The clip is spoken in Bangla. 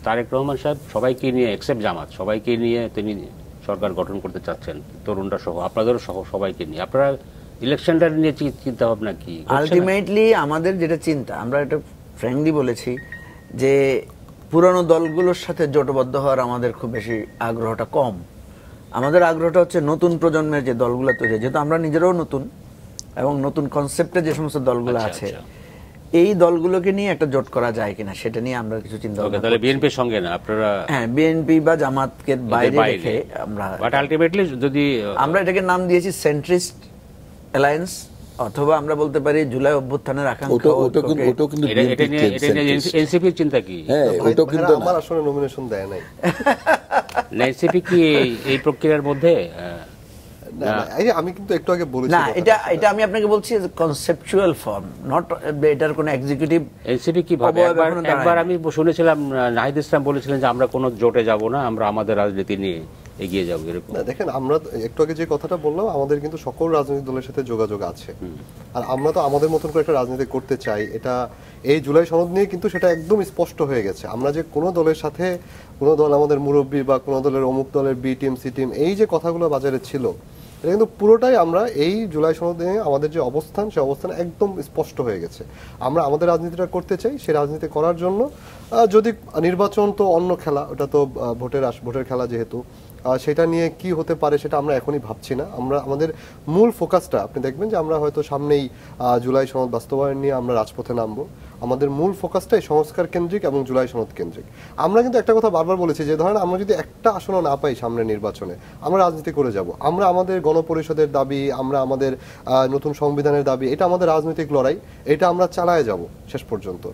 তারেক রহমান সাহেব সবাইকে নিয়ে এক্সেপ্ট জামাত সবাইকে নিয়ে তিনি সরকার গঠন করতে চাচ্ছেন, তরুণরা সহ, আপনাদেরও সহ সবাইকে নিয়ে। আপনারা ইলেকশনটা নিয়ে চিন্তা ভাবনা কি? আলটিমেটলি আমাদের যেটা চিন্তা, আমরা এটা ফ্র্যাঙ্কলি বলেছি যে পুরানো দলগুলোর সাথে জোটবদ্ধ হওয়ার আমাদের খুব বেশি আগ্রহটা কম। আমাদের আগ্রহটা হচ্ছে নতুন প্রজন্মের যে দলগুলো তৈরি, যেহেতু আমরা নিজেরাও নতুন এবং নতুন কনসেপ্টে যে সমস্ত দলগুলো আছে, এই দলগুলোকে নিয়ে একটা জোট করা যায় কিনা সেটা নিয়ে আমরা কিছু চিন্তা ভাবনা। তাহলে বিএনপির সঙ্গে না আপনারা? হ্যাঁ, বিএনপি বা জামাতকে বাইরে রেখে আমরা, বাট আলটিমেটলি যদি আমরা এটাকে নাম দিয়েছি সেন্ট্রিস্ট অ্যালায়েন্স, অথবা আমরা বলতে পারি জুলাই অভ্যুত্থানের আকাঙ্ক্ষা। এনসিপির চিন্তা কি? আমার আসলে নমিনেশন দেয় নাই। এনসিপি কি এই প্রক্রিয়ার মধ্যে? আমি কিন্তু একটু আগে বলেছি না, এটা আমি আপনাকে বলছি কনসেপচুয়াল ফর্ম, নট এটার কোনো এক্সিকিউটিভ। এনসিপি কি ভাবে? একবার আমি শুনেছিলাম নাহিদ ইসলাম বলেছিলেন যে আমরা কোনো জোটে যাব না, আমরা আমাদের রাজনীতি নিয়ে এগিয়ে যাবো, এরকম। দেখেন, আমরা একটু আগে যে কথাটা বললাম, আমাদের কিন্তু সকল রাজনৈতিক দলের সাথে যোগাযোগ আছে, আর আমরা তো আমাদের মতন করে একটা রাজনীতি করতে চাই। এটা এই জুলাই সনদ নিয়ে কিন্তু সেটা একদম স্পষ্ট হয়ে গেছে। আমরা যে কোনো দলের সাথে, কোনো দল আমাদের মুরব্বী বা কোনো দলের অমুক দলের বি টিম সি টিম, এই যে কথাগুলো বাজারে ছিল, এটা কিন্তু পুরোটাই আমরা এই জুলাই সনদ নিয়ে আমাদের যে অবস্থান, সে অবস্থান একদম স্পষ্ট হয়ে গেছে। আমরা আমাদের রাজনীতিটা করতে চাই, সেই রাজনীতি করার জন্য যদি নির্বাচন তো অন্য খেলা, ওটা তো ভোটের খেলা যেহেতু, সেটা নিয়ে কি হতে পারে সেটা আমরা এখনই ভাবছি না। আমরা আমাদের মূল ফোকাসটা, আপনি দেখবেন যে আমরা হয়তো সামনেই জুলাই সনদ বাস্তবায়ন নিয়ে আমরা রাজপথে নামবো। আমাদের মূল ফোকাসটাই সংস্কার কেন্দ্রিক এবং জুলাই সনদ কেন্দ্রিক। আমরা কিন্তু একটা কথা বারবার বলেছি যে ধরেন আমরা যদি একটা আসনও না পাই সামনে নির্বাচনে, আমরা রাজনীতি করে যাব। আমরা আমাদের গণপরিষদের দাবি, আমরা আমাদের নতুন সংবিধানের দাবি, এটা আমাদের রাজনৈতিক লড়াই, এটা আমরা চালায় যাব শেষ পর্যন্ত।